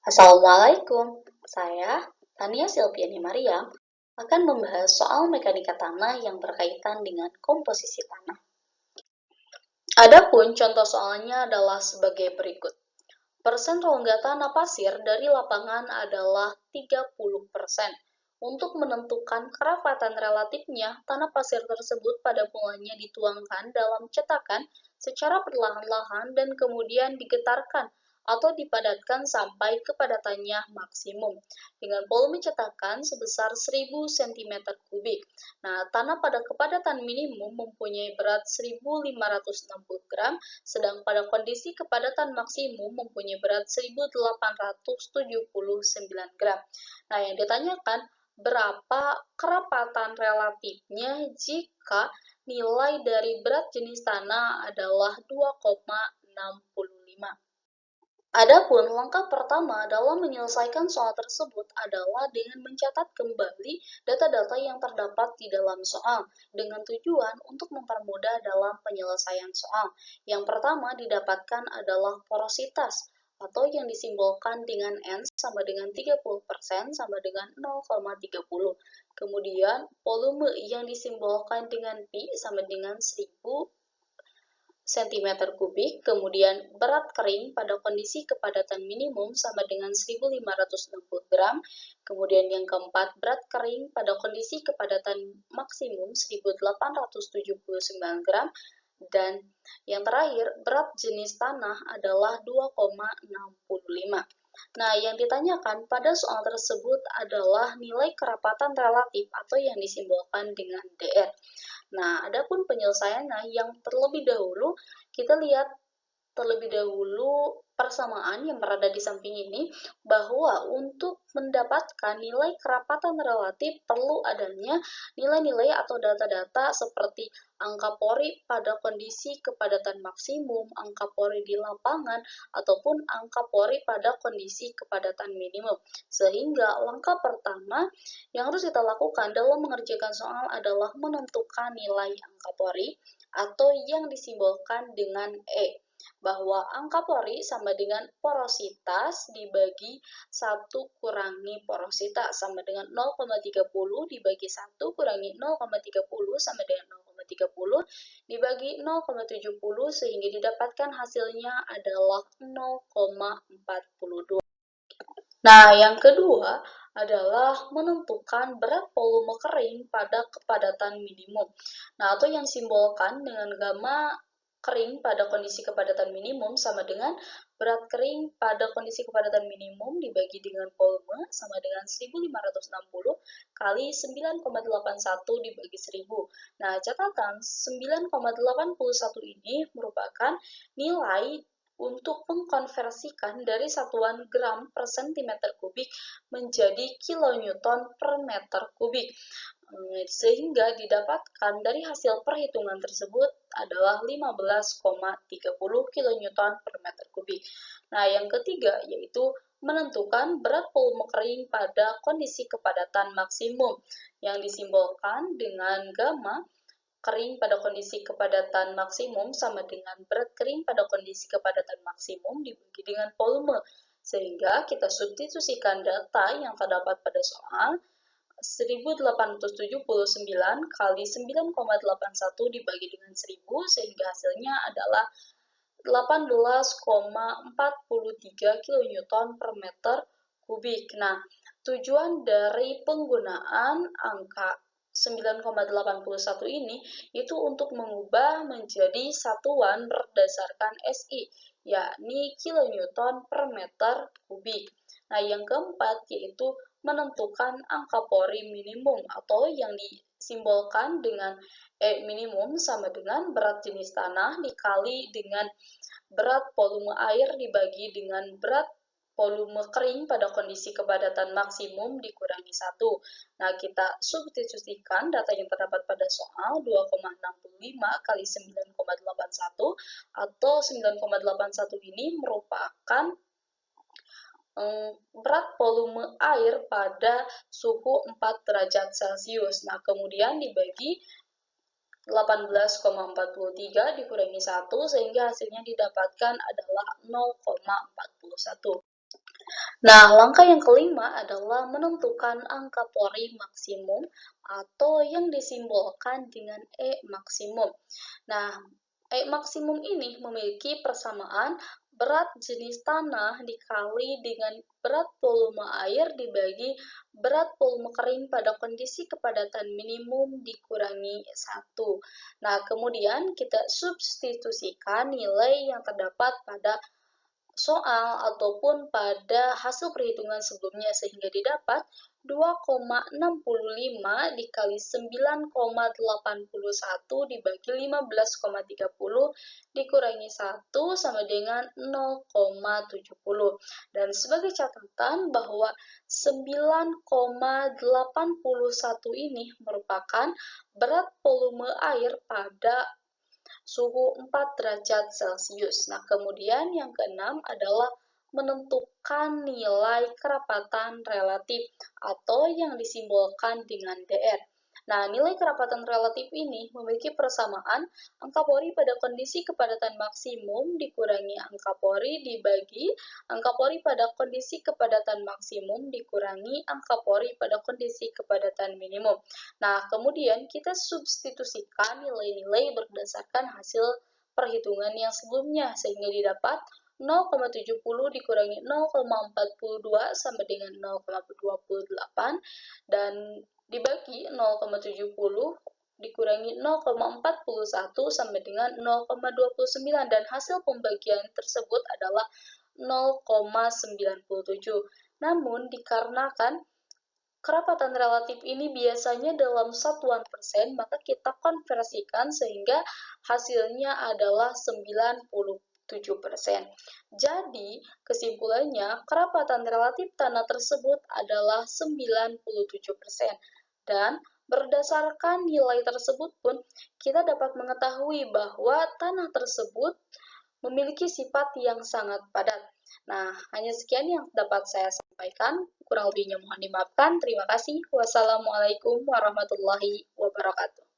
Assalamualaikum, saya Tania Silviani Mariam akan membahas soal mekanika tanah yang berkaitan dengan komposisi tanah. Adapun contoh soalnya adalah sebagai berikut. Persen rongga tanah pasir dari lapangan adalah 30%. Untuk menentukan kerapatan relatifnya, tanah pasir tersebut pada mulanya dituangkan dalam cetakan secara perlahan-lahan dan kemudian digetarkan atau dipadatkan sampai kepadatannya maksimum dengan volume cetakan sebesar 1000 cm3. Nah, tanah pada kepadatan minimum mempunyai berat 1560 gram, sedang pada kondisi kepadatan maksimum mempunyai berat 1879 gram. Nah, yang ditanyakan berapa kerapatan relatifnya jika nilai dari berat jenis tanah adalah 2,65. Adapun langkah pertama dalam menyelesaikan soal tersebut adalah dengan mencatat kembali data-data yang terdapat di dalam soal dengan tujuan untuk mempermudah dalam penyelesaian soal. Yang pertama didapatkan adalah porositas atau yang disimbolkan dengan N sama dengan 30% sama dengan 0,30. Kemudian volume yang disimbolkan dengan P sama dengan 1000 cm3, kemudian berat kering pada kondisi kepadatan minimum sama dengan 1560 gram, kemudian yang keempat berat kering pada kondisi kepadatan maksimum 1879 gram, dan yang terakhir berat jenis tanah adalah 2,65. Nah, yang ditanyakan pada soal tersebut adalah nilai kerapatan relatif atau yang disimbolkan dengan DR. Nah, adapun penyelesaiannya yang terlebih dahulu, kita lihat terlebih dahulu persamaan yang berada di samping ini, bahwa untuk mendapatkan nilai kerapatan relatif perlu adanya nilai-nilai atau data-data seperti angka pori pada kondisi kepadatan maksimum, angka pori di lapangan, ataupun angka pori pada kondisi kepadatan minimum. Sehingga langkah pertama yang harus kita lakukan dalam mengerjakan soal adalah menentukan nilai angka pori atau yang disimbolkan dengan E, bahwa angka pori sama dengan porositas dibagi 1 kurangi porositas sama dengan 0,30 dibagi 1 kurangi 0,30 sama dengan 0,30 dibagi 0,70 sehingga didapatkan hasilnya adalah 0,42. Nah, yang kedua adalah menentukan berat volume kering pada kepadatan minimum. Nah, atau yang simbolkan dengan gamma kering pada kondisi kepadatan minimum sama dengan berat kering pada kondisi kepadatan minimum dibagi dengan volume sama dengan 1560 kali 9,81 dibagi 1000. Nah, catatan 9,81 ini merupakan nilai untuk mengkonversikan dari satuan gram per centimeter kubik menjadi kilonewton per meter kubik, sehingga didapatkan dari hasil perhitungan tersebut adalah 15,30 kilonewton per meter kubik. Nah, yang ketiga yaitu menentukan berat volume kering pada kondisi kepadatan maksimum yang disimbolkan dengan gamma kering pada kondisi kepadatan maksimum sama dengan berat kering pada kondisi kepadatan maksimum dibagi dengan volume, sehingga kita substitusikan data yang terdapat pada soal 1879 kali 9,81 dibagi dengan 1000 sehingga hasilnya adalah 18,43 kN per meter kubik. Nah, tujuan dari penggunaan angka 9,81 ini itu untuk mengubah menjadi satuan berdasarkan SI, yakni kilonewton per meter kubik. Nah, yang keempat yaitu menentukan angka pori minimum atau yang disimbolkan dengan E minimum sama dengan berat jenis tanah dikali dengan berat volume air dibagi dengan berat volume kering pada kondisi kepadatan maksimum dikurangi 1. Nah, kita substitusikan data yang terdapat pada soal 2,65 kali 9,81 atau 9,81 ini merupakan berat volume air pada suhu 4 derajat Celcius. Nah, kemudian dibagi 18,43 dikurangi 1 sehingga hasilnya didapatkan adalah 0,41. Nah, langkah yang kelima adalah menentukan angka pori maksimum atau yang disimbolkan dengan E maksimum. Nah, E maksimum ini memiliki persamaan berat jenis tanah dikali dengan berat volume air dibagi berat volume kering pada kondisi kepadatan minimum dikurangi 1. Nah, kemudian kita substitusikan nilai yang terdapat pada soal ataupun pada hasil perhitungan sebelumnya sehingga didapat 2,65 dikali 9,81 dibagi 15,30 dikurangi 1 sama dengan 0,70. Dan sebagai catatan bahwa 9,81 ini merupakan berat volume air pada suhu 4 derajat Celcius. Nah, kemudian yang keenam adalah menentukan nilai kerapatan relatif atau yang disimbolkan dengan DR. Nah, nilai kerapatan relatif ini memiliki persamaan angka pori pada kondisi kepadatan maksimum dikurangi angka pori dibagi angka pori pada kondisi kepadatan maksimum dikurangi angka pori pada kondisi kepadatan minimum. Nah, kemudian kita substitusikan nilai-nilai berdasarkan hasil perhitungan yang sebelumnya sehingga didapat 0,70 dikurangi 0,42 sama dengan 0,28 dan dibagi 0,70 dikurangi 0,41 sama dengan 0,29 dan hasil pembagian tersebut adalah 0,97. Namun dikarenakan kerapatan relatif ini biasanya dalam satuan persen, maka kita konversikan sehingga hasilnya adalah 97%. Jadi, kesimpulannya, kerapatan relatif tanah tersebut adalah 97%. Dan berdasarkan nilai tersebut pun, kita dapat mengetahui bahwa tanah tersebut memiliki sifat yang sangat padat. Nah, hanya sekian yang dapat saya sampaikan. Kurang lebihnya mohon dimaafkan. Terima kasih. Wassalamualaikum warahmatullahi wabarakatuh.